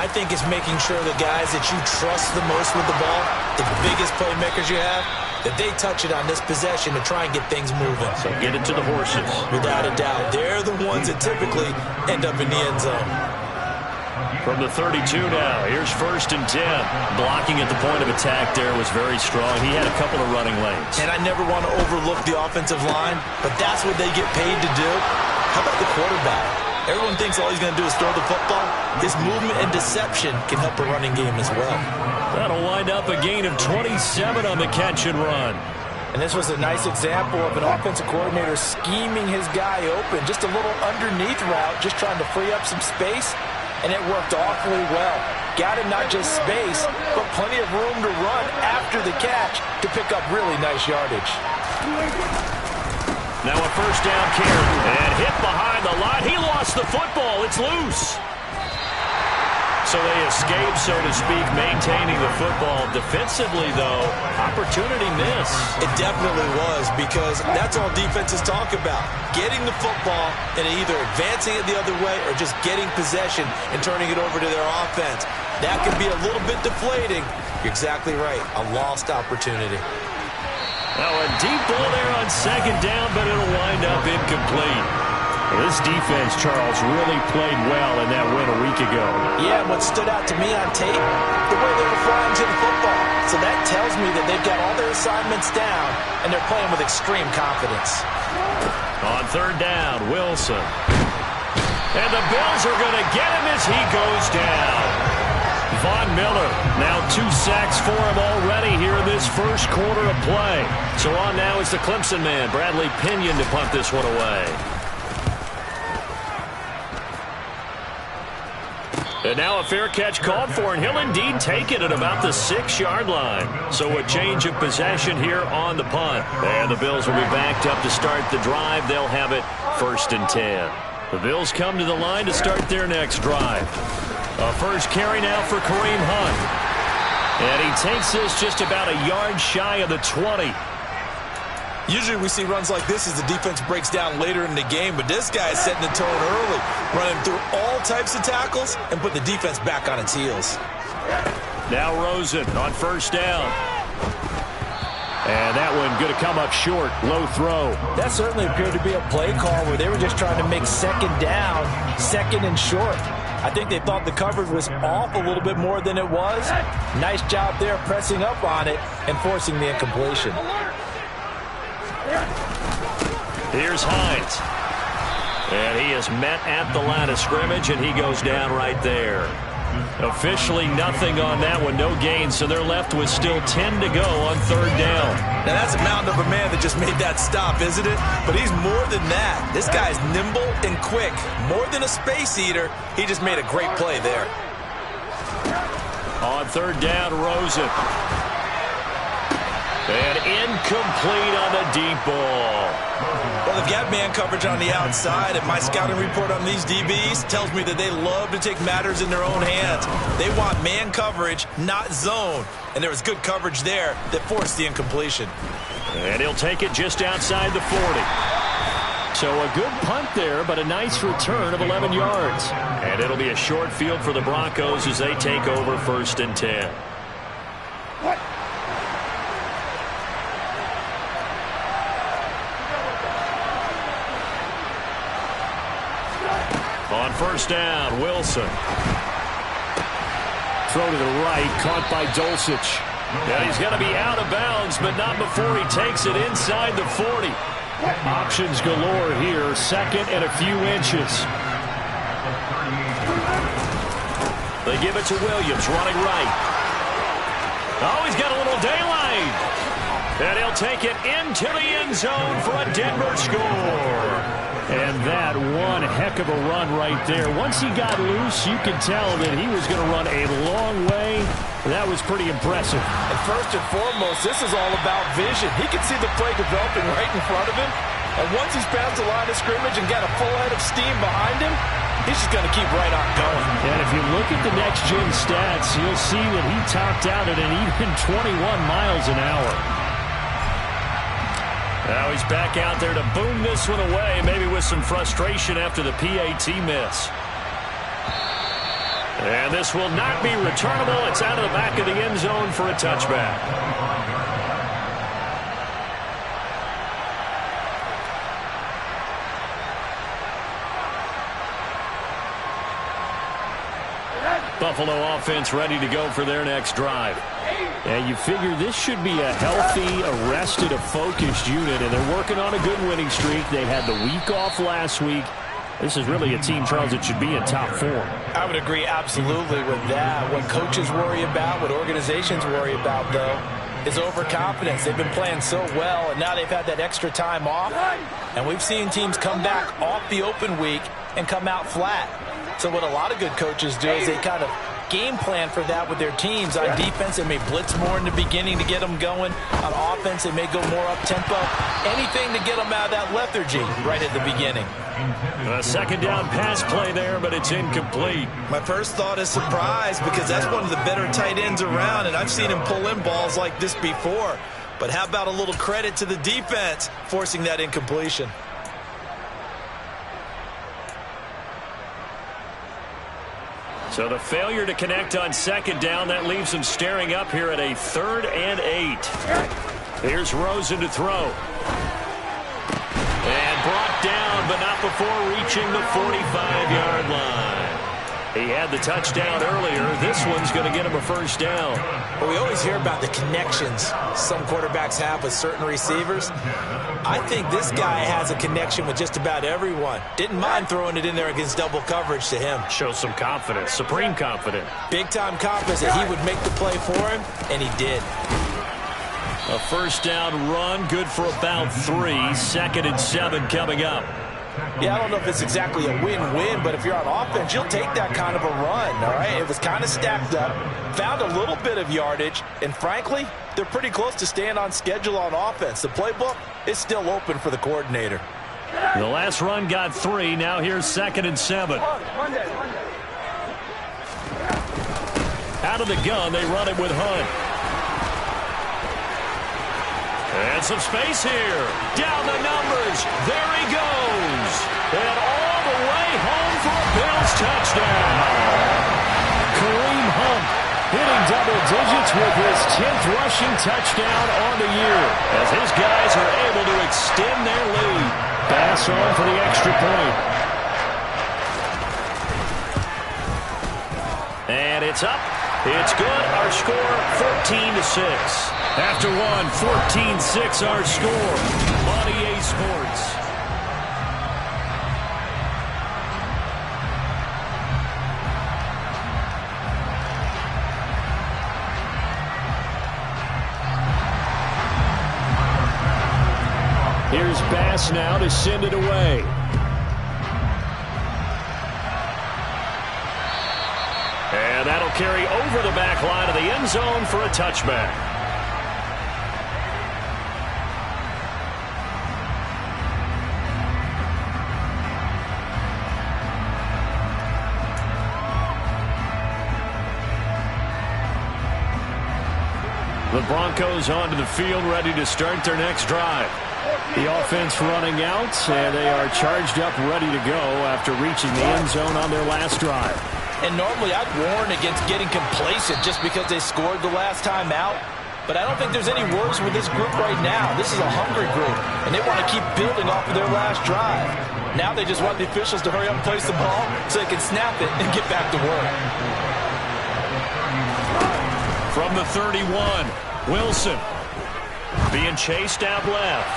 I think it's making sure the guys that you trust the most with the ball, the biggest playmakers you have, that they touch it on this possession to try and get things moving. So get it to the horses. Without a doubt. They're the ones that typically end up in the end zone. From the 32 now, here's 1st and 10. Blocking at the point of attack there was very strong. He had a couple of running lanes. And I never want to overlook the offensive line, but that's what they get paid to do. How about the quarterback? Everyone thinks all he's going to do is throw the football. His movement and deception can help a running game as well. That'll wind up a gain of 27 on the catch and run. And this was a nice example of an offensive coordinator scheming his guy open. Just a little underneath route, just trying to free up some space. And it worked awfully well. Got him not just space, but plenty of room to run after the catch to pick up really nice yardage. Now a 1st down carry. And hit behind the line. He lost the football. It's loose. So they escape, so to speak, maintaining the football. Defensively, though, opportunity miss. It definitely was, because that's all defenses talk about. Getting the football and either advancing it the other way or just getting possession and turning it over to their offense. That can be a little bit deflating. You're exactly right. A lost opportunity. Now a deep ball there on 2nd down, but it'll wind up incomplete. This defense, Charles, really played well in that win a week ago. Yeah, what stood out to me on tape, the way they were flying to the football. So that tells me that they've got all their assignments down, and they're playing with extreme confidence. On 3rd down, Wilson. And the Bills are going to get him as he goes down. Von Miller, now 2 sacks for him already here in this 1st quarter of play. So on now is the Clemson man, Bradley Pinion, to punt this one away. And now a fair catch called for, and he'll indeed take it at about the 6-yard line. So a change of possession here on the punt. And the Bills will be backed up to start the drive. They'll have it 1st and 10. The Bills come to the line to start their next drive. A 1st carry now for Kareem Hunt. And he takes this just about a yard shy of the 20. Usually we see runs like this as the defense breaks down later in the game, but this guy is setting the tone early, running through all types of tackles and put the defense back on its heels. Now Rosen on 1st down. And that one going to come up short, low throw. That certainly appeared to be a play call where they were just trying to make 2nd down, 2nd and short. I think they thought the coverage was off a little bit more than it was. Nice job there pressing up on it and forcing the incompletion. Here's Hines. And he is met at the line of scrimmage, and he goes down right there. Officially nothing on that one, no gain, so they're left with still 10 to go on 3rd down. Now that's a mountain of a man that just made that stop, isn't it? But he's more than that. This guy's nimble and quick. More than a space eater, he just made a great play there. On 3rd down, Rosen. And incomplete on the deep ball. Well, they've got man coverage on the outside, and my scouting report on these DBs tells me that they love to take matters in their own hands. They want man coverage, not zone. And there was good coverage there that forced the incompletion. And he'll take it just outside the 40. So a good punt there, but a nice return of 11 yards. And it'll be a short field for the Broncos as they take over 1st and 10. On 1st down, Wilson. Throw to the right, caught by Dulcich. And he's going to be out of bounds, but not before he takes it inside the 40. Options galore here, 2nd and a few inches. They give it to Williams, running right. Oh, he's got a little daylight. And he'll take it into the end zone for a Denver score. And that one heck of a run right there. Once he got loose, you could tell that he was going to run a long way. That was pretty impressive. And first and foremost, this is all about vision. He can see the play developing right in front of him. And once he's past the line of scrimmage and got a full head of steam behind him, he's just going to keep right on going. And if you look at the next-gen stats, you'll see that he topped out at an even 21 miles an hour. Now he's back out there to boom this one away, maybe with some frustration after the PAT miss. And this will not be returnable. It's out of the back of the end zone for a touchback. Buffalo offense ready to go for their next drive. And you figure this should be a healthy, arrested, a focused unit, and they're working on a good winning streak. They had the week off last week. This is really a team, Charles, that should be in top form. I would agree absolutely with that. What coaches worry about, what organizations worry about, though, is overconfidence. They've been playing so well, and now they've had that extra time off. And we've seen teams come back off the open week and come out flat. So what a lot of good coaches do is they kind of game plan for that with their teams. On defense, they may blitz more in the beginning to get them going. On offense, they may go more up-tempo. Anything to get them out of that lethargy right at the beginning. A second down pass play there, but it's incomplete. My first thought is surprise, because that's one of the better tight ends around, and I've seen him pull in balls like this before. But how about a little credit to the defense forcing that incompletion? So the failure to connect on second down, that leaves them staring up here at a 3rd and 8. Here's Rosen to throw. And brought down, but not before reaching the 45-yard line. He had the touchdown earlier. This one's going to get him a first down. Well, we always hear about the connections some quarterbacks have with certain receivers. I think this guy has a connection with just about everyone. Didn't mind throwing it in there against double coverage to him. Shows some confidence, supreme confidence. Big-time confidence that he would make the play for him, and he did. A first down run, good for about 3. 2nd and 7 coming up. Yeah, I don't know if it's exactly a win-win, but if you're on offense, you'll take that kind of a run, all right? It was kind of stacked up, found a little bit of yardage, and frankly, they're pretty close to staying on schedule on offense. The playbook is still open for the coordinator. The last run got 3. Now here's 2nd and 7. Out of the gun, they run it with Hunt. And some space here. Down the numbers. There he goes. And all the way home for a Bills touchdown. Kareem Hunt hitting double digits with his 10th rushing touchdown on the year, as his guys are able to extend their lead. Pass on for the extra point. And it's up. It's good. Our score, 14-6. After one, 14-6 our score on EA Sports. Here's Bass now to send it away. And that'll carry over the back line of the end zone for a touchback. The Broncos onto the field, ready to start their next drive. The offense running out, and they are charged up, ready to go after reaching the end zone on their last drive. And normally I'd warn against getting complacent just because they scored the last time out. But I don't think there's any worries with this group right now. This is a hungry group, and they want to keep building off of their last drive. Now they just want the officials to hurry up and place the ball so they can snap it and get back to work. From the 31, Wilson being chased out left.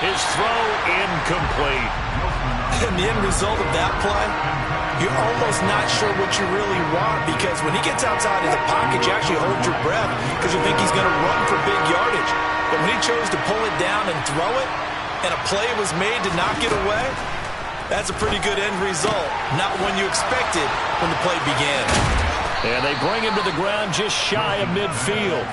His throw incomplete. And the end result of that play, you're almost not sure what you really want, because when he gets outside of the pocket, you actually hold your breath because you think he's going to run for big yardage. But when he chose to pull it down and throw it, and a play was made to knock it away, that's a pretty good end result. Not one you expected when the play began. And they bring him to the ground just shy of midfield.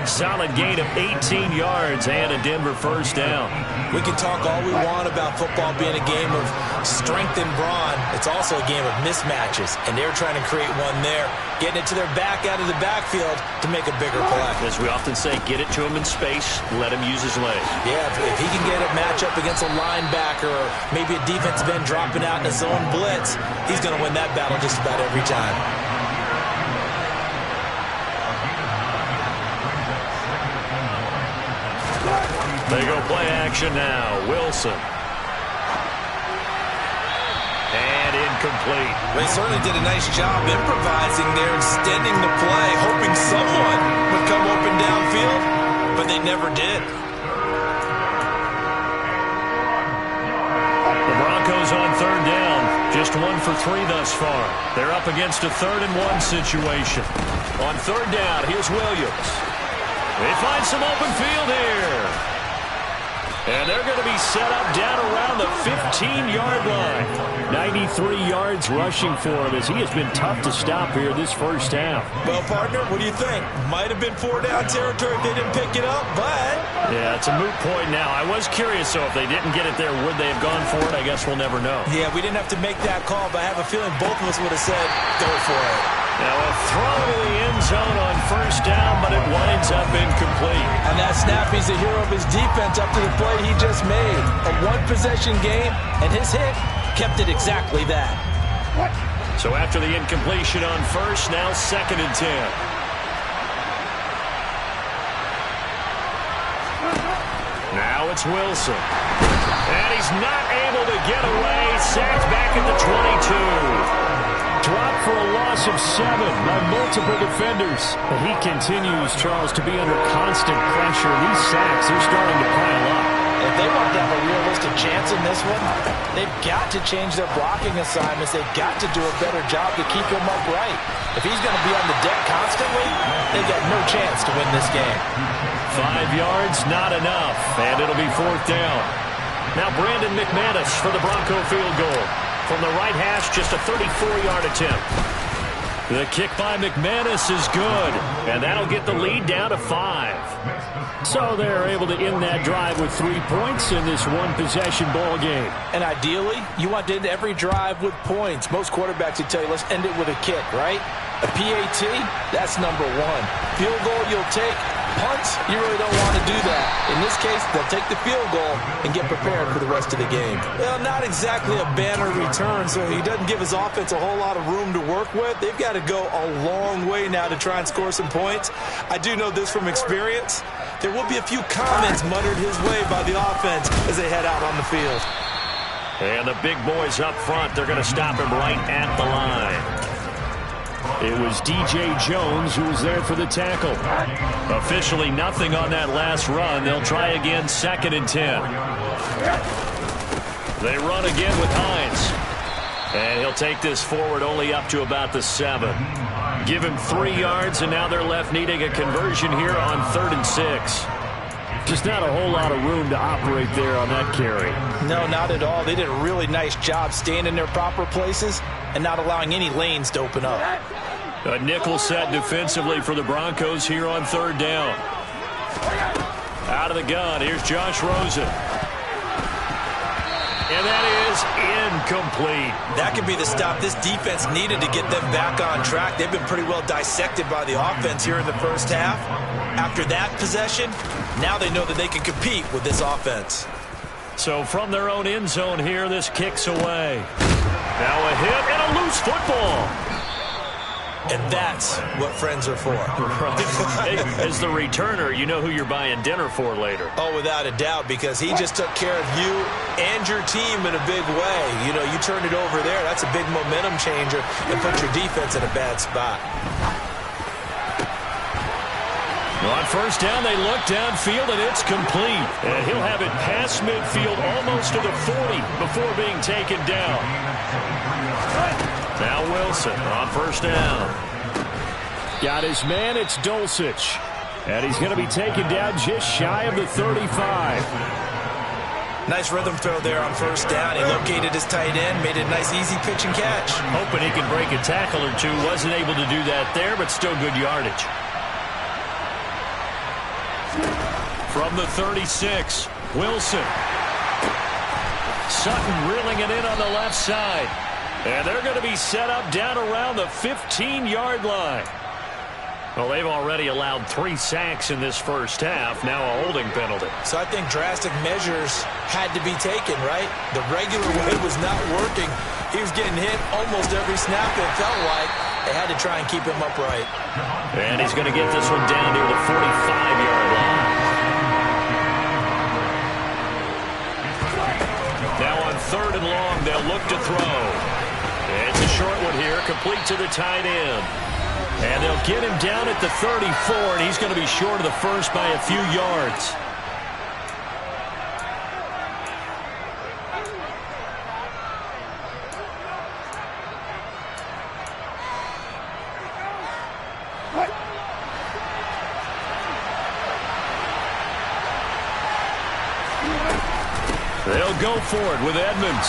Solid gain of 18 yards and a Denver first down. We can talk all we want about football being a game of strength and brawn. It's also a game of mismatches, and they're trying to create one there, getting it to their back out of the backfield to make a bigger play. As we often say, get it to him in space, let him use his legs. Yeah, if he can get a matchup against a linebacker or maybe a defensive end dropping out in a zone blitz, he's going to win that battle just about every time. They go play action now. Wilson. And incomplete. They certainly did a nice job improvising there, extending the play, hoping someone would come open downfield, but they never did. The Broncos on third down. Just 1 for 3 thus far. They're up against a 3rd-and-1 situation. On third down, here's Williams. They find some open field here. And they're going to be set up down around the 15-yard line. 93 yards rushing for him as he has been tough to stop here this first half. Well, partner, what do you think? Might have been 4-down territory if they didn't pick it up, but... Yeah, it's a moot point now. I was curious, though, if they didn't get it there, would they have gone for it? I guess we'll never know. Yeah, we didn't have to make that call, but I have a feeling both of us would have said, go for it. Now a throw to the end zone on first down, but it winds up incomplete. And that snap, he's the hero of his defense up to the play he just made. A one-possession game, and his hit kept it exactly that. So after the incompletion on first, now 2nd and 10. Now it's Wilson. And he's not able to get away. Sacked back at the 22. Dropped for a loss of 7 by multiple defenders. But he continues, Charles, to be under constant pressure. These sacks are starting to pile up. If they want to have a realistic chance in this one, they've got to change their blocking assignments. They've got to do a better job to keep him upright. If he's going to be on the deck constantly, they've got no chance to win this game. 5 yards, not enough, and it'll be 4th down. Now Brandon McManus for the Bronco field goal. From the right hash, just a 34-yard attempt. The kick by McManus is good, and that'll get the lead down to 5. So they're able to end that drive with 3 points in this one-possession ball game. And ideally, you want to end every drive with points. Most quarterbacks would tell you, let's end it with a kick, right? A PAT, that's number 1. Field goal you'll take. Punts, you really don't want to do that. In this case, they'll take the field goal and get prepared for the rest of the game. Well, not exactly a banner return, so he doesn't give his offense a whole lot of room to work with. They've got to go a long way now to try and score some points. I do know this from experience. There will be a few comments muttered his way by the offense as they head out on the field. And the big boys up front, they're going to stop him right at the line. It was D.J. Jones who was there for the tackle. Officially nothing on that last run. They'll try again, 2nd and 10. They run again with Hines. And he'll take this forward only up to about the 7. Give him 3 yards, and now they're left needing a conversion here on 3rd and 6. Just not a whole lot of room to operate there on that carry. No, not at all. They did a really nice job staying in their proper places and not allowing any lanes to open up. A nickel set defensively for the Broncos here on 3rd down. Out of the gun, here's Josh Rosen. And that is incomplete. That could be the stop this defense needed to get them back on track. They've been pretty well dissected by the offense here in the first half. After that possession, now they know that they can compete with this offense. So from their own end zone here, this kicks away. Now a hit and a loose football. And that's what friends are for. Right. As the returner, you know who you're buying dinner for later. Oh, without a doubt, because he just took care of you and your team in a big way. You know, you turned it over there. That's a big momentum changer and put your defense in a bad spot. On first down, they look downfield, and it's complete. And he'll have it past midfield almost to the 40 before being taken down. Now Wilson on first down. Got his man, it's Dulcich. And he's going to be taken down just shy of the 35. Nice rhythm throw there on first down. He located his tight end, made it a nice easy pitch and catch. Hoping he could break a tackle or two. Wasn't able to do that there, but still good yardage. From the 36, Wilson. Sutton reeling it in on the left side. And they're going to be set up down around the 15-yard line. Well, they've already allowed 3 sacks in this first half. Now a holding penalty. So I think drastic measures had to be taken, right? The regular way was not working. He was getting hit almost every snap, it felt like. They had to try and keep him upright. And he's going to get this one down near the 45-yard line. 3rd and long. They'll look to throw. It's a short one here, complete to the tight end. And they'll get him down at the 34, and he's going to be short of the first by a few yards. They'll go for it with Edmonds.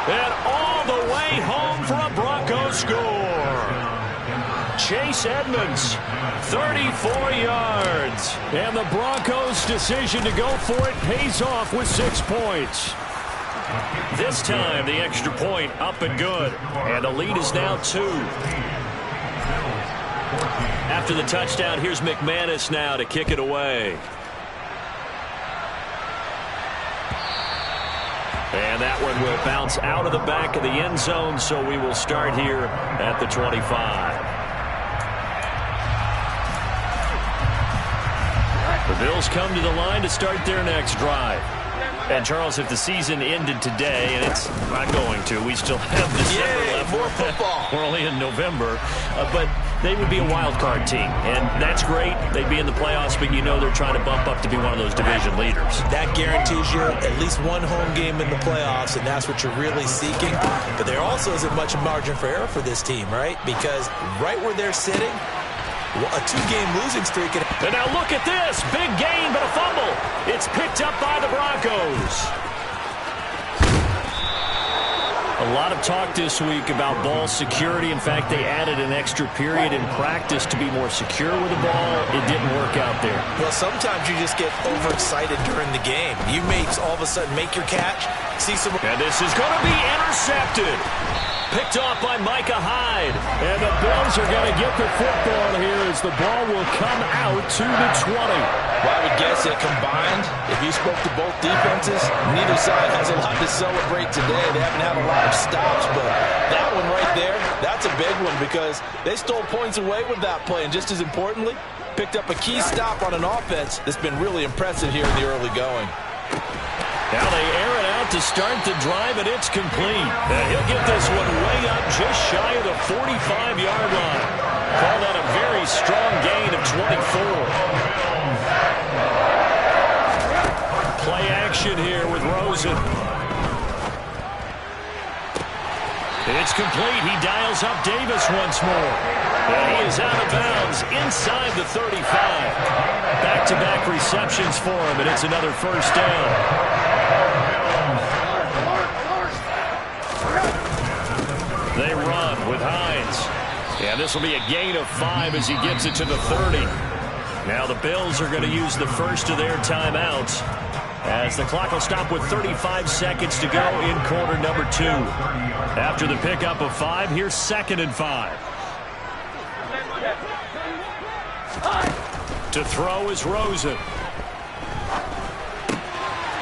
And all the way home for a Broncos score. Chase Edmonds, 34 yards. And the Broncos' decision to go for it pays off with 6 points. This time, the extra point up and good. And the lead is now 2. After the touchdown, here's McManus now to kick it away. And that one will bounce out of the back of the end zone, so we will start here at the 25. The Bills come to the line to start their next drive. And, Charles, if the season ended today, and it's not going to, we still have December left. More football. We're only in November. But they would be a wild card team, and that's great. They'd be in the playoffs, but you know they're trying to bump up to be one of those division leaders. That guarantees you at least one home game in the playoffs, and that's what you're really seeking. But there also isn't much margin for error for this team, right? Because right where they're sitting, a 2-game losing streak. And now look at this. Big gain, but a fumble. It's picked up by the Broncos. A lot of talk this week about ball security. In fact, they added an extra period in practice to be more secure with the ball. It didn't work out there. Well, sometimes you just get overexcited during the game. You may all of a sudden make your catch, see some... And this is going to be intercepted. Picked off by Micah Hyde. And the Bills are going to get the football here as the ball will come out to the 20. Well, I would guess that combined, if you spoke to both defenses, neither side has a lot to celebrate today. They haven't had a lot of stops, but that one right there, that's a big one because they stole points away with that play. And just as importantly, picked up a key stop on an offense that's been really impressive here in the early going. Now they air it out to start the drive, and it's complete. And he'll get this one way up just shy of the 45-yard line. Call that a very strong gain of 24. Play action here with Rosen. It's complete. He dials up Davis once more. And he is out of bounds inside the 35. Back-to-back receptions for him, and it's another first down. They run with Hines. And this will be a gain of 5 as he gets it to the 30. Now the Bills are going to use the first of their timeouts as the clock will stop with 35 seconds to go in quarter number 2. After the pickup of 5, here's 2nd and 5. To throw is Rosen.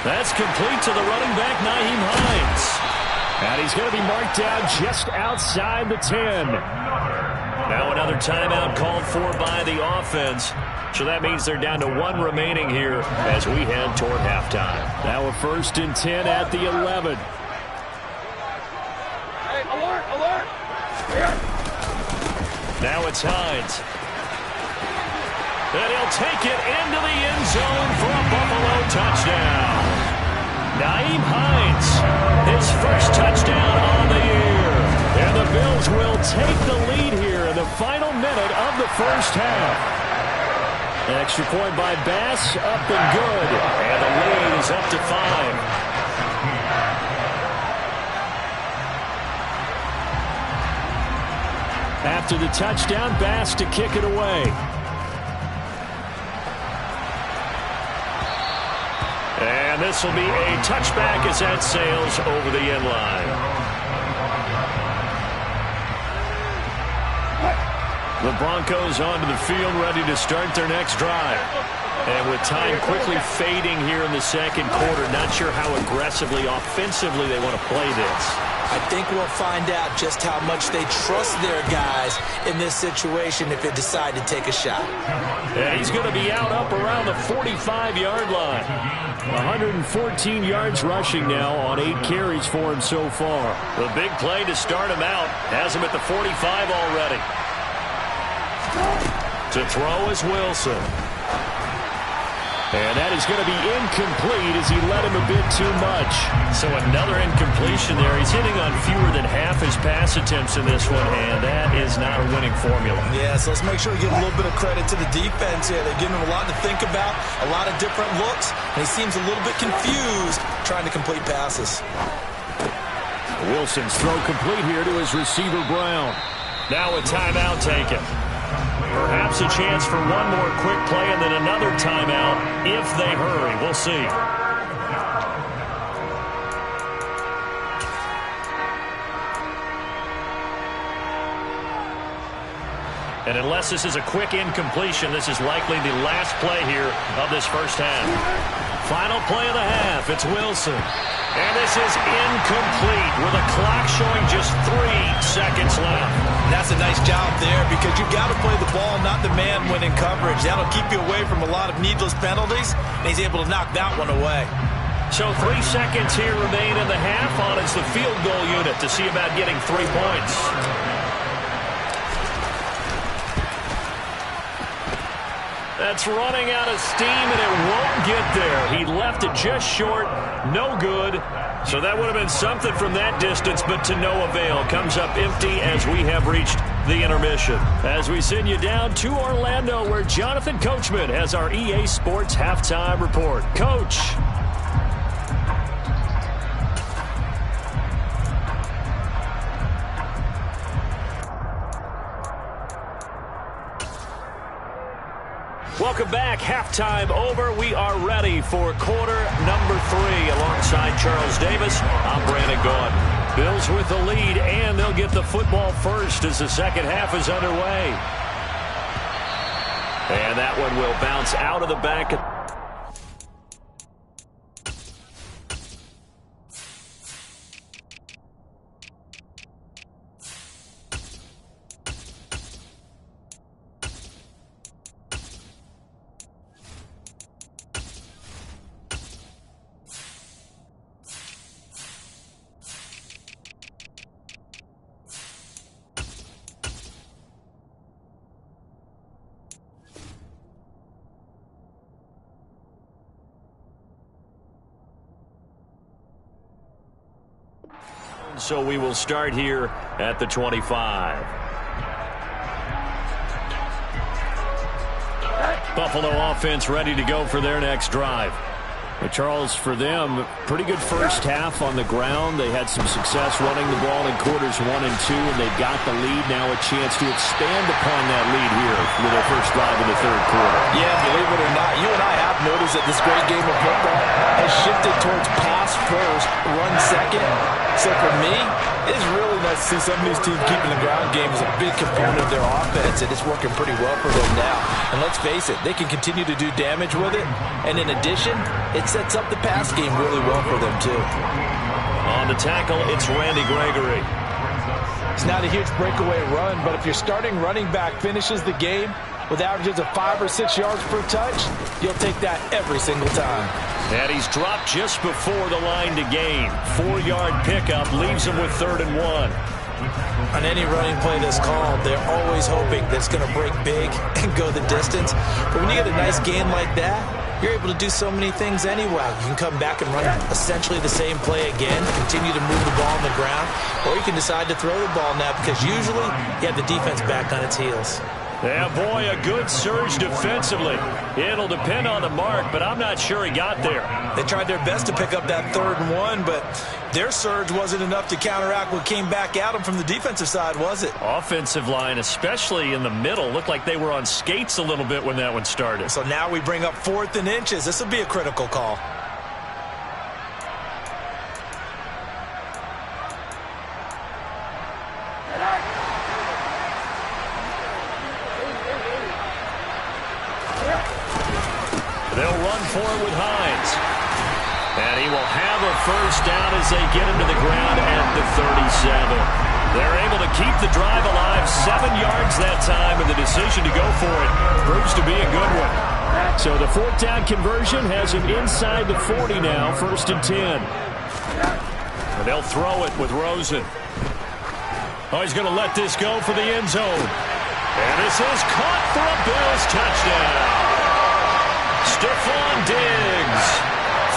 That's complete to the running back, Nyheim Hines. And he's going to be marked down just outside the 10. Now another timeout called for by the offense. So that means they're down to 1 remaining here as we head toward halftime. Now a 1st and 10 at the 11. Hey, alert, alert! Here. Now it's Hines. And he'll take it into the end zone for a Buffalo touchdown. Nyheim Hines, his first touchdown on the year. And the Bills will take the lead here in the final minute of the first half. Extra point by Bass, up and good. And the lead is up to 5. After the touchdown, Bass to kick it away. And this will be a touchback as that sails over the end line. The Broncos onto the field, ready to start their next drive. And with time quickly fading here in the second quarter, not sure how aggressively, offensively they want to play this. I think we'll find out just how much they trust their guys in this situation if they decide to take a shot. And he's going to be out up around the 45-yard line. 114 yards rushing now on 8 carries for him so far. The big play to start him out has him at the 45 already. To throw is Wilson. And that is going to be incomplete as he led him a bit too much. So another incompletion there. He's hitting on fewer than half his pass attempts in this one, and that is not a winning formula. Yeah, so let's make sure we give a little bit of credit to the defense here. They're giving him a lot to think about, a lot of different looks, and he seems a little bit confused trying to complete passes. Wilson's throw complete here to his receiver, Brown. Now a timeout taken. Perhaps a chance for one more quick play and then another timeout if they hurry. We'll see. And unless this is a quick incompletion, this is likely the last play here of this first half. Final play of the half. It's Wilson. And this is incomplete with a clock showing just 3 seconds left. That's a nice job there because you've got to play the ball, not the man-winning coverage. That'll keep you away from a lot of needless penalties, and he's able to knock that one away. So 3 seconds here remain in the half on it's the field goal unit to see about getting 3 points. That's running out of steam, and it won't get there. He left it just short. No good. So that would have been something from that distance, but to no avail. Comes up empty as we have reached the intermission. As we send you down to Orlando, where Jonathan Coachman has our EA Sports Halftime Report. Coach. Welcome back. Halftime over. We are ready for quarter number 3. Alongside Charles Davis, I'm Brandon Gaudin. Bills with the lead, and they'll get the football first as the second half is underway. And that one will bounce out of the back. So we will start here at the 25. Buffalo offense ready to go for their next drive. But Charles, for them, pretty good first half on the ground. They had some success running the ball in quarters 1 and 2, and they've got the lead. Now a chance to expand upon that lead here with their first drive in the third quarter. Yeah, believe it or not, you and I have noticed that this great game of football has shifted towards pass first, run second. So for me, it's really nice to see some of these teams keeping the ground game as a big component of their offense, and it's working pretty well for them now. And let's face it, they can continue to do damage with it. And in addition, it sets up the pass game really well for them, too. On the tackle, it's Randy Gregory. It's not a huge breakaway run, but if your starting running back finishes the game with averages of 5 or 6 yards per touch, you'll take that every single time. And he's dropped just before the line to gain. 4-yard pickup leaves him with 3rd and 1. On any running play that's called, they're always hoping that it's going to break big and go the distance. But when you get a nice gain like that, you're able to do so many things anyway. You can come back and run essentially the same play again, continue to move the ball on the ground, or you can decide to throw the ball now because usually you have the defense back on its heels. Yeah, boy, a good surge defensively. It'll depend on the mark, but I'm not sure he got there. They tried their best to pick up that 3rd and 1, but their surge wasn't enough to counteract what came back at them from the defensive side, was it? Offensive line, especially in the middle, looked like they were on skates a little bit when that one started. So now we bring up 4th and inches. This will be a critical call. for it with Hines. And he will have a first down as they get him to the ground at the 37. They're able to keep the drive alive, 7 yards that time, and the decision to go for it proves to be a good one. So the 4th down conversion has him inside the 40 now, 1st and 10. And they'll throw it with Rosen. Oh, he's going to let this go for the end zone. And this is caught for a Bills touchdown. Stephon Diggs,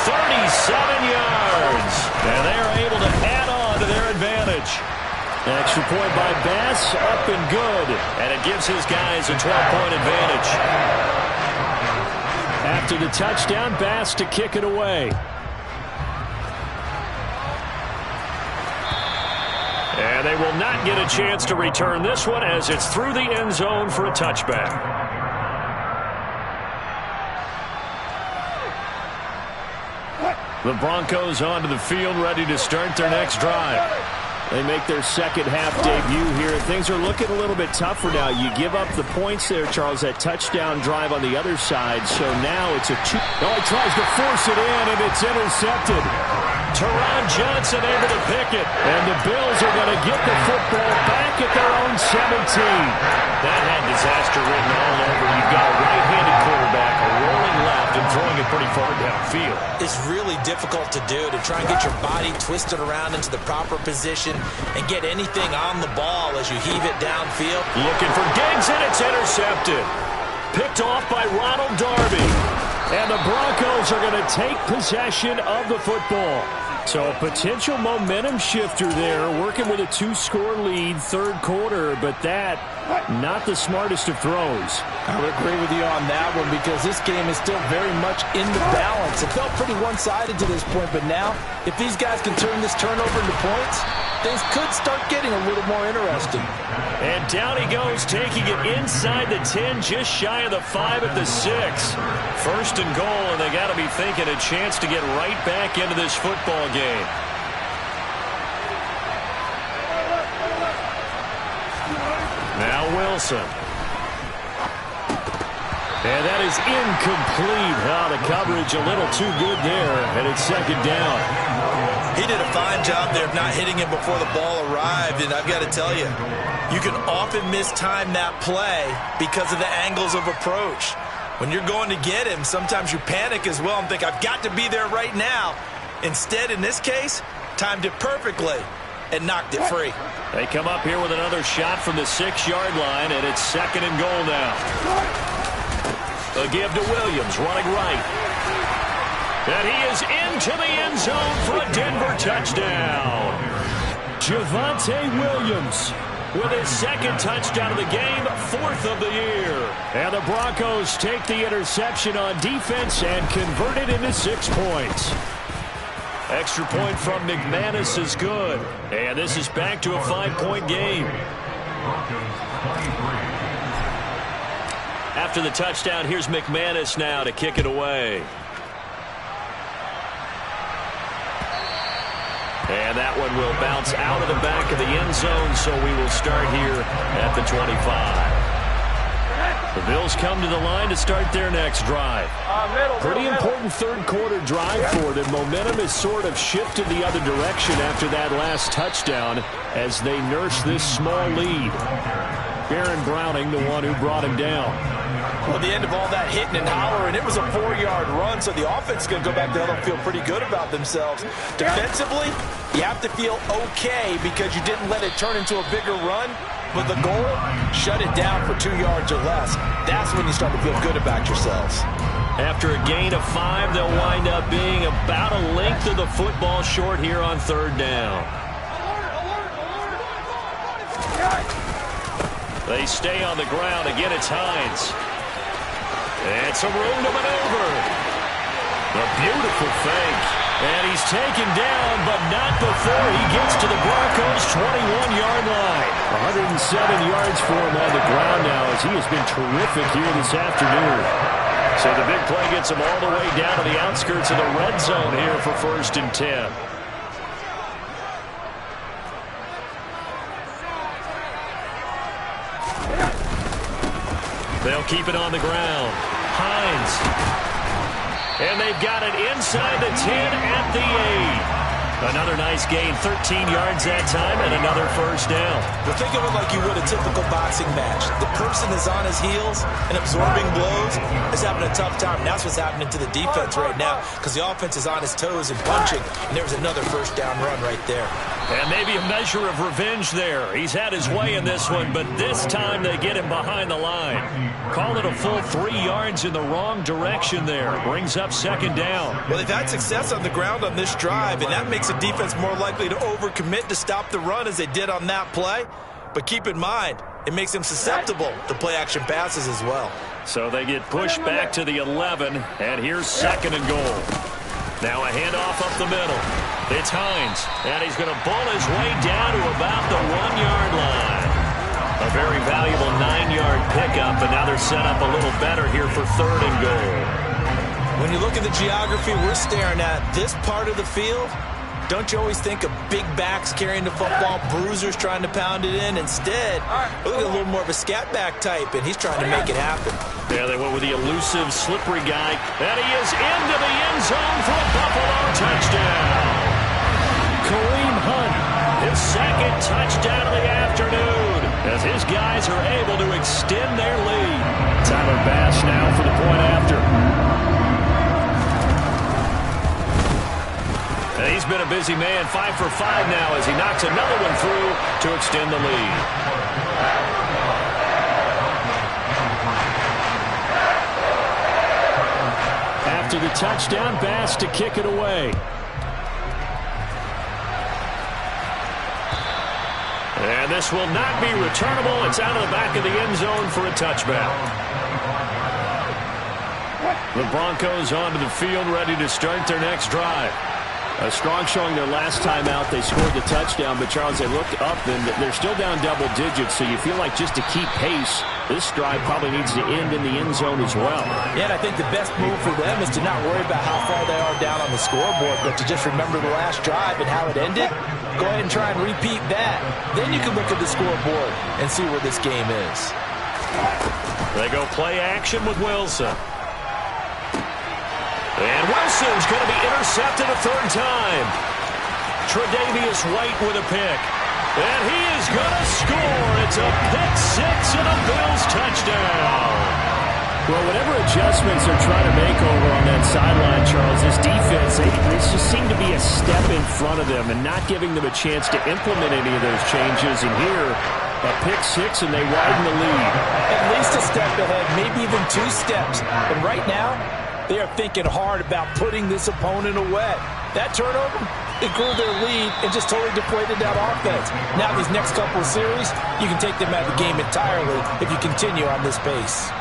37 yards. And they are able to add on to their advantage. An extra point by Bass, up and good. And it gives his guys a 12-point advantage. After the touchdown, Bass to kick it away. And they will not get a chance to return this one as it's through the end zone for a touchback. The Broncos onto the field, ready to start their next drive. They make their second half debut here. Things are looking a little bit tougher now. You give up the points there, Charles, that touchdown drive on the other side. So now it's a two. Oh, he tries to force it in, and it's intercepted. Teron Johnson able to pick it. And the Bills are going to get the football back at their own 17. That had disaster written all over. You've got a right-handed quarterback, a rolling left, and throwing it pretty far downfield. It's really difficult to do, to try and get your body twisted around into the proper position and get anything on the ball as you heave it downfield. Looking for Diggs, and it's intercepted. Picked off by Ronald Darby. And the Broncos are going to take possession of the football. So a potential momentum shifter there, working with a 2-score lead, 3rd quarter, but that, not the smartest of throws. I would agree with you on that one because this game is still very much in the balance. It felt pretty one-sided to this point, but now, if these guys can turn this turnover into points, things could start getting a little more interesting. And down he goes, taking it inside the 10, just shy of the 5 at the 6. 1st and goal, and they got to be thinking a chance to get right back into this football game. Now Wilson. And that is incomplete. Oh, the coverage a little too good there, and it's 2nd down. He did a fine job there of not hitting him before the ball arrived, and I've got to tell you, you can often mistime that play because of the angles of approach. When you're going to get him, sometimes you panic as well and think, I've got to be there right now. Instead, in this case, timed it perfectly and knocked it free. They come up here with another shot from the 6-yard line, and it's 2nd and goal now. A give to Williams, running right. And he is into the end zone for a Denver touchdown. Javonte Williams with his 2nd touchdown of the game, 4th of the year. And the Broncos take the interception on defense and convert it into 6 points. Extra point from McManus is good. And this is back to a 5-point game. After the touchdown, here's McManus now to kick it away. And that one will bounce out of the back of the end zone, so we will start here at the 25. The Bills come to the line to start their next drive. Pretty important 3rd quarter drive for them. Momentum has sort of shifted the other direction after that last touchdown as they nurse this small lead. Aaron Browning, the one who brought him down. Well, at the end of all that hitting and hollering, it was a 4-yard run, so the offense is going to go back there and feel pretty good about themselves. Defensively, you have to feel okay because you didn't let it turn into a bigger run, but the goal, shut it down for 2 yards or less. That's when you start to feel good about yourselves. After a gain of 5, they'll wind up being about a length of the football short here on 3rd down. They stay on the ground. Again, it's Hines. And some room to maneuver. A beautiful fake. And he's taken down, but not before he gets to the Broncos' 21-yard line. 107 yards for him on the ground now as he has been terrific here this afternoon. So the big play gets him all the way down to the outskirts of the red zone here for 1st and 10. They'll keep it on the ground. Hines. And they've got it inside the 10 at the 8. Another nice gain, 13 yards that time, and another first down. Well, think of it like you would a typical boxing match. The person is on his heels and absorbing blows is having a tough time. And that's what's happening to the defense right now because the offense is on his toes and punching, and there was another first down run right there. And maybe a measure of revenge there. He's had his way in this one, but this time they get him behind the line. Call it a full 3 yards in the wrong direction there. Brings up second down. Well, they've had success on the ground on this drive, and that makes the defense more likely to overcommit to stop the run as they did on that play. But keep in mind, it makes them susceptible to play-action passes as well. So they get pushed back to the 11, and here's second and goal. Now a handoff up the middle. It's Hines, and he's going to bull his way down to about the 1-yard line. A very valuable 9-yard pickup, and now they're set up a little better here for third and goal. When you look at the geography we're staring at, this part of the field, don't you always think of big backs carrying the football, bruisers trying to pound it in? Instead, look at a little more of a scat back type, and he's trying to make it happen. Yeah, they went with the elusive, slippery guy, and he is into the end zone for a Buffalo touchdown. Kareem Hunt, his second touchdown of the afternoon, as his guys are able to extend their lead. Tyler Bass now for the point after. And he's been a busy man, 5 for 5 now as he knocks another one through to extend the lead. After the touchdown, Bass to kick it away. And this will not be returnable. It's out of the back of the end zone for a touchback. The Broncos onto the field, ready to start their next drive. A strong showing their last time out. They scored the touchdown, but Charles, they looked up and they're still down double digits, so you feel like just to keep pace, this drive probably needs to end in the end zone as well. Yeah, and I think the best move for them is to not worry about how far they are down on the scoreboard, but to just remember the last drive and how it ended. Go ahead and try and repeat that. Then you can look at the scoreboard and see where this game is. They go play action with Wilson. And Wilson's going to be intercepted a third time. Tre'Davious White with a pick. And he is going to score. It's a pick six and a Bills touchdown. Well, whatever adjustments they're trying to make over on that sideline, Charles, this defense, they just seem to be a step in front of them and not giving them a chance to implement any of those changes. And here, a pick six, and they widen the lead. At least a step ahead, maybe even 2 steps. And right now, they are thinking hard about putting this opponent away. That turnover, it grew their lead and just totally deflated that offense. Now these next couple of series, you can take them out of the game entirely if you continue on this pace.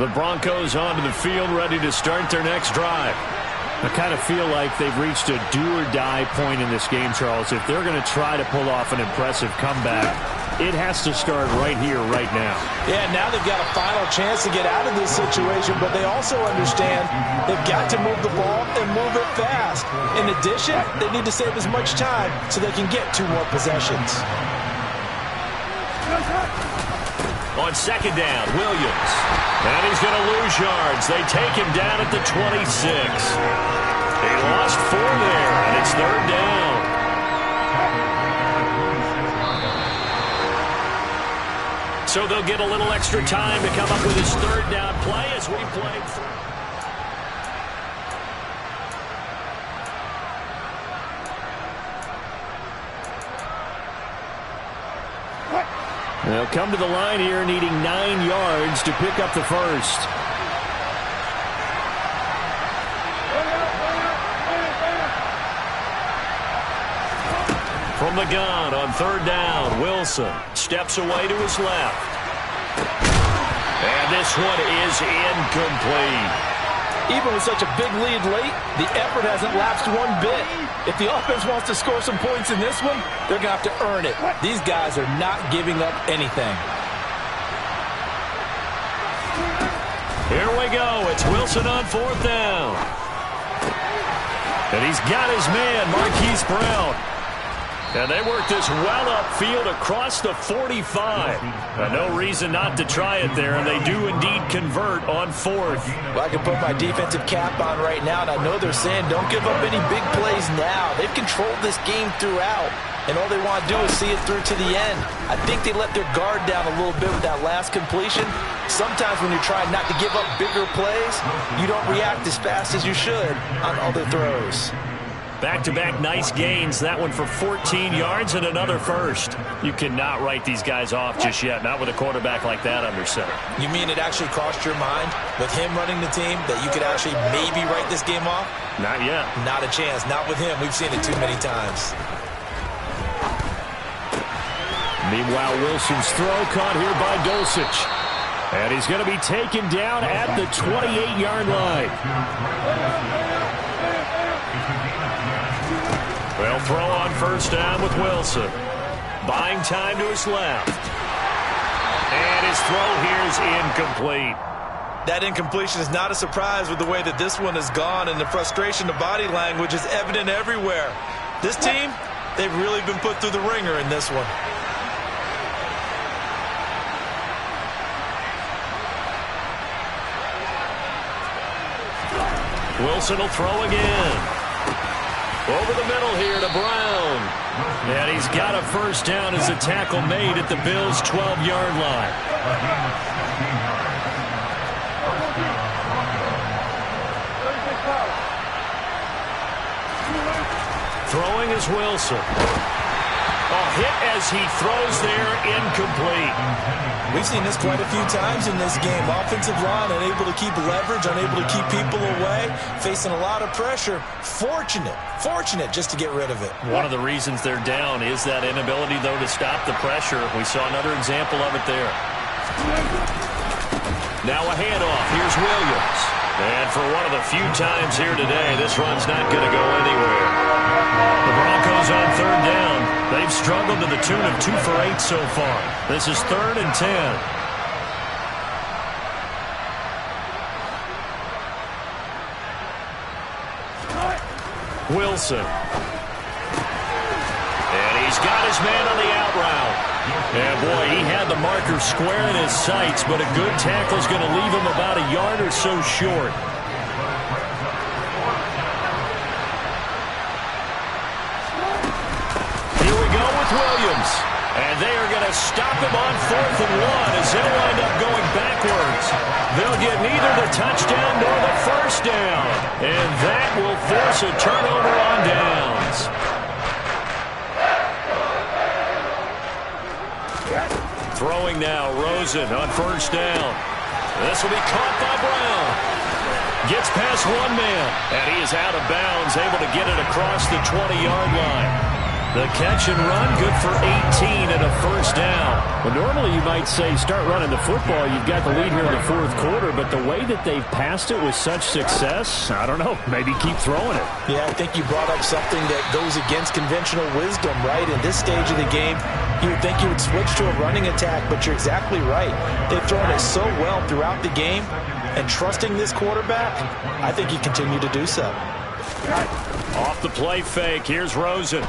The Broncos onto the field, ready to start their next drive. I kind of feel like they've reached a do-or-die point in this game, Charles. If they're going to try to pull off an impressive comeback, it has to start right here, right now. Yeah, now they've got a final chance to get out of this situation, but they also understand they've got to move the ball and move it fast. In addition, they need to save as much time so they can get 2 more possessions. On second down, Williams. And he's going to lose yards. They take him down at the 26. He lost 4 there, and it's third down. So they'll get a little extra time to come up with his third down play as we play through. They'll come to the line here needing 9 yards to pick up the first. From the gun on third down, Wilson steps away to his left. And this one is incomplete. Even with such a big lead late, the effort hasn't lapsed one bit. If the offense wants to score some points in this one, they're going to have to earn it. These guys are not giving up anything. Here we go. It's Wilson on fourth down. And he's got his man, Marquise Brown. And they work this well upfield across the 45. No reason not to try it there, and they do indeed convert on 4th. Well, I can put my defensive cap on right now, and I know they're saying don't give up any big plays now. They've controlled this game throughout, and all they want to do is see it through to the end. I think they let their guard down a little bit with that last completion. Sometimes when you're trying not to give up bigger plays, you don't react as fast as you should on other throws. Back-to-back nice gains. That one for 14 yards and another first. You cannot write these guys off just yet, not with a quarterback like that under center. You mean it actually crossed your mind with him running the team that you could actually maybe write this game off? Not yet. Not a chance. Not with him. We've seen it too many times. Meanwhile, Wilson's throw caught here by Dulcich. And he's going to be taken down at the 28-yard line. Well, throw on first down with Wilson. Buying time to his left. And his throw here is incomplete. That incompletion is not a surprise with the way that this one has gone, and the frustration, the body language is evident everywhere. This team, they've really been put through the ringer in this one. Wilson will throw again. Over the middle here to Brown. And he's got a first down as a tackle made at the Bills' 12-yard line. Throwing is Wilson. A hit as he throws there, incomplete. We've seen this quite a few times in this game. Offensive line unable to keep leverage, unable to keep people away, facing a lot of pressure. Fortunate just to get rid of it. One of the reasons they're down is that inability, though, to stop the pressure. We saw another example of it there. Now a handoff. Here's Williams. And for one of the few times here today, this run's not going to go anywhere. The Broncos on third down. They've struggled to the tune of 2 for 8 so far. This is 3rd and 10. Wilson. And he's got his man on the out route. And boy, he had the marker square in his sights, but a good tackle is going to leave him about a yard or so short. Here we go with Williams. And they are going to stop him on 4th and 1 as he'll wind up going backwards. They'll get neither the touchdown nor the first down. And that will force a turnover on downs. Throwing now, Rosen on first down. This will be caught by Brown. Gets past one man, and he is out of bounds, able to get it across the 20-yard line. The catch and run, good for 18 and a first down. Well, normally you might say start running the football. You've got the lead here in the 4th quarter, but the way that they've passed it with such success, I don't know, maybe keep throwing it. Yeah, I think you brought up something that goes against conventional wisdom, right? In this stage of the game, you would think you would switch to a running attack, but you're exactly right. They've thrown it so well throughout the game, and trusting this quarterback, I think you continue to do so. Off the play fake, here's Rosen.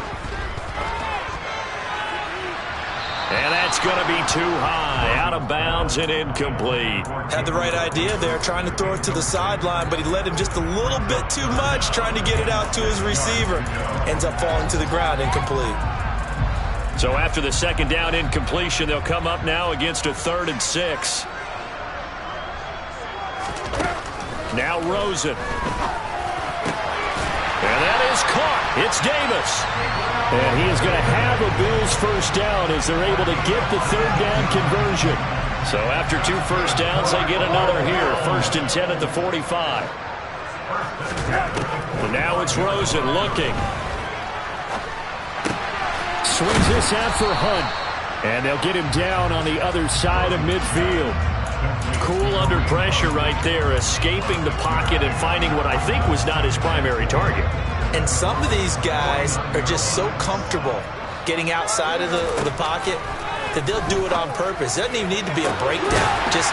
And that's going to be too high, out of bounds and incomplete. Had the right idea there, trying to throw it to the sideline, but he led him just a little bit too much, trying to get it out to his receiver. Ends up falling to the ground, incomplete. So after the second down incompletion, they'll come up now against a 3rd and 6. Now Rosen. And that is caught. It's Davis. And he is going to have a Bills first down as they're able to get the 3rd down conversion. So after 2 first downs, they get another here. 1st and 10 at the 45. And now it's Rosen looking. Swings this out for Hunt. And they'll get him down on the other side of midfield. Cool under pressure right there, escaping the pocket and finding what I think was not his primary target. And some of these guys are just so comfortable getting outside of the pocket that they'll do it on purpose. It doesn't even need to be a breakdown. Just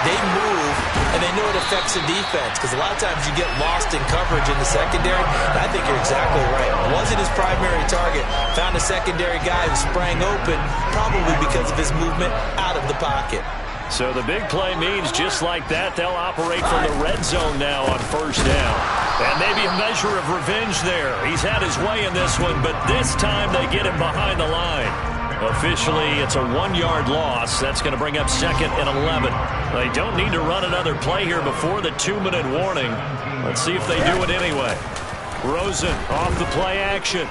they move, and they know it affects the defense, because a lot of times you get lost in coverage in the secondary, and I think you're exactly right. Wasn't his primary target. Found a secondary guy who sprang open, probably because of his movement out of the pocket. So the big play means just like that, they'll operate from the red zone now on first down. And maybe a measure of revenge there. He's had his way in this one, but this time they get him behind the line. Officially, it's a 1-yard loss. That's going to bring up 2nd and 11. They don't need to run another play here before the 2-minute warning. Let's see if they do it anyway. Rosen off the play action.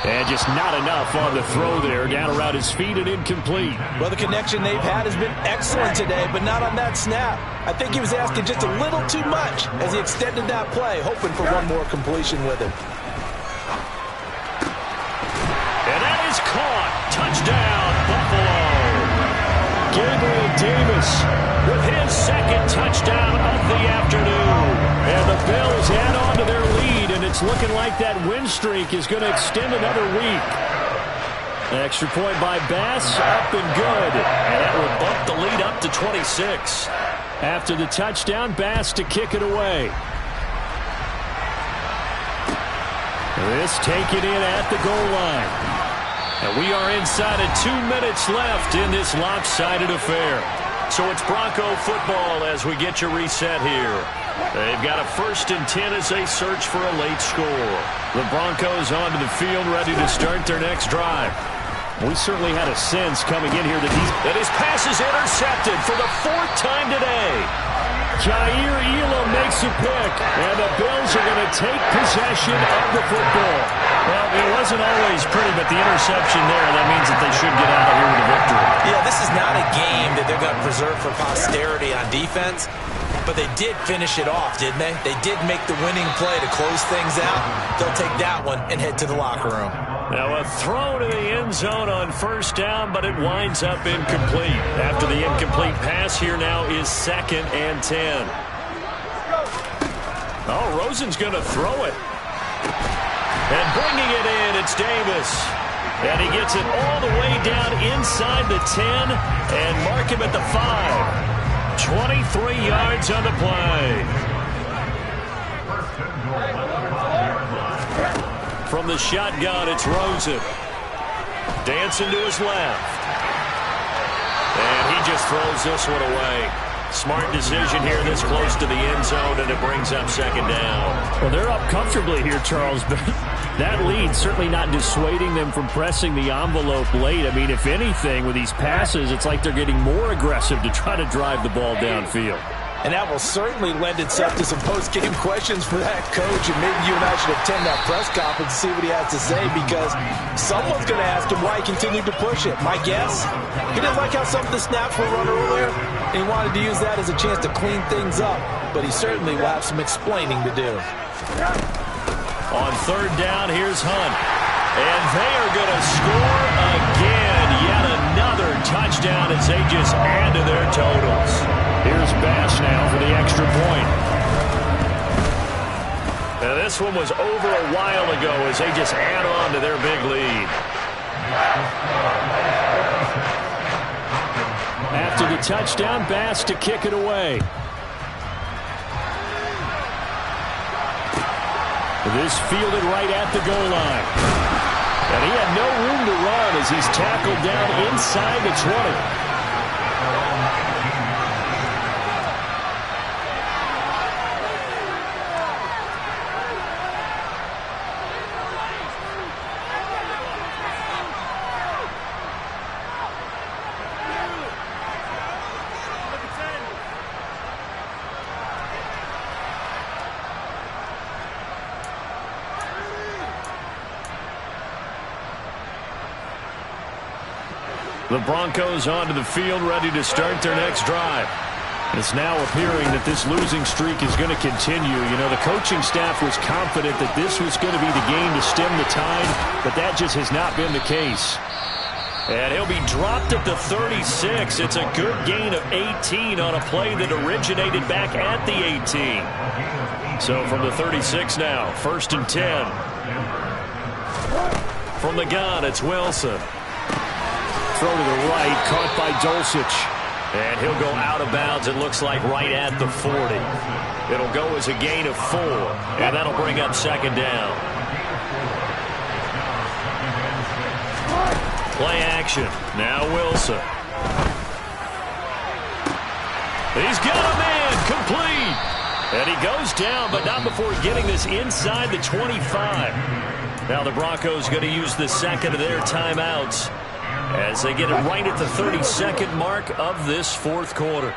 And just not enough on the throw there. Down around his feet and incomplete. Well, the connection they've had has been excellent today, but not on that snap. I think he was asking just a little too much as he extended that play, hoping for one more completion with him. And that is caught. Touchdown, Buffalo. Gabriel Davis with his 2nd touchdown of the afternoon. And the Bills add on to their lead, and it's looking like that win streak is going to extend another week. An extra point by Bass, up and good. And that will bump the lead up to 26. After the touchdown, Bass to kick it away. This taken in at the goal line. And we are inside of 2 minutes left in this lopsided affair. So it's Bronco football as we get you reset here. They've got a 1st and 10 as they search for a late score. The Broncos onto the field ready to start their next drive. We certainly had a sense coming in here that his pass is intercepted for the 4th time today. Jair Elam makes a pick, and the Bills are going to take possession of the football. Well, it wasn't always pretty, but the interception there, that means that they should get out of here with a victory. Yeah, this is not a game that they're going to preserve for posterity on defense, but they did finish it off, didn't they? They did make the winning play to close things out. They'll take that one and head to the locker room. Now a throw to the end zone on first down, but it winds up incomplete. After the incomplete pass, here now is 2nd and 10. Oh, Rosen's going to throw it. And bringing it in, it's Davis. And he gets it all the way down inside the 10 and mark him at the 5. 23 yards on the play. From the shotgun, it's Rosen. Dancing to his left. And he just throws this one away. Smart decision here this close to the end zone, and it brings up 2nd down. Well, they're up comfortably here, Charles, but that lead certainly not dissuading them from pressing the envelope late. I mean, if anything, with these passes, it's like they're getting more aggressive to try to drive the ball downfield. And that will certainly lend itself to some post-game questions for that coach. And maybe you and I should attend that press conference and see what he has to say, because someone's going to ask him why he continued to push it. My guess, he didn't like how some of the snaps were run earlier, and he wanted to use that as a chance to clean things up. But he certainly will have some explaining to do. On 3rd down, here's Hunt. And they are going to score again. Yet another touchdown as they just add to their totals. Here's Bass now for the extra point. Now this one was over a while ago as they just add on to their big lead. After the touchdown, Bass to kick it away. This fielded right at the goal line. And he had no room to run as he's tackled down inside the 20. The Broncos onto the field, ready to start their next drive. It's now appearing that this losing streak is going to continue. You know, the coaching staff was confident that this was going to be the game to stem the tide, but that just has not been the case. And he'll be dropped at the 36. It's a good gain of 18 on a play that originated back at the 18. So from the 36 now, 1st and 10. From the gun, it's Wilson. throw to the right, caught by Dulcich. And he'll go out of bounds, it looks like, right at the 40. It'll go as a gain of 4, and that'll bring up second down. Play action. Now Wilson. He's got a man complete. And he goes down, but not before getting this inside the 25. Now the Broncos going to use the second of their timeouts as they get it right at the 32nd mark of this fourth quarter.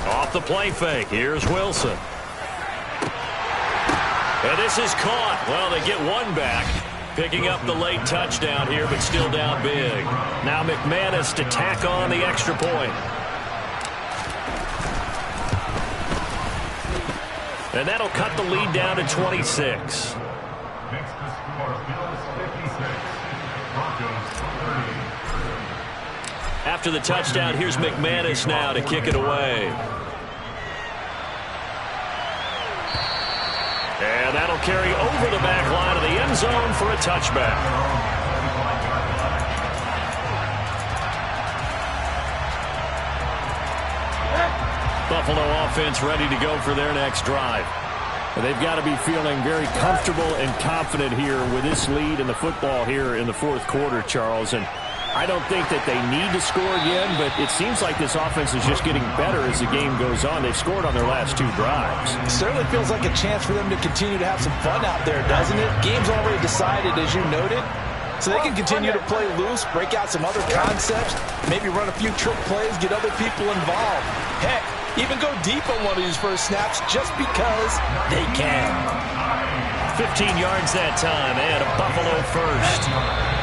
Off the play fake. Here's Wilson. And this is caught. Well, they get one back. Picking up the late touchdown here, but still down big. Now McManus to tack on the extra point. And that'll cut the lead down to 26. After the touchdown, here's McManus now to kick it away. And that'll carry over the back line of the end zone for a touchback. Buffalo offense ready to go for their next drive. And they've got to be feeling very comfortable and confident here with this lead in the football here in the fourth quarter, Charles. And I don't think that they need to score again, but it seems like this offense is just getting better as the game goes on. They've scored on their last 2 drives. It certainly feels like a chance for them to continue to have some fun out there, doesn't it? Game's already decided, as you noted. So they can continue to play loose, break out some other concepts, maybe run a few trick plays, get other people involved. Heck, even go deep on one of these first snaps just because they can. 15 yards that time, and a Buffalo first.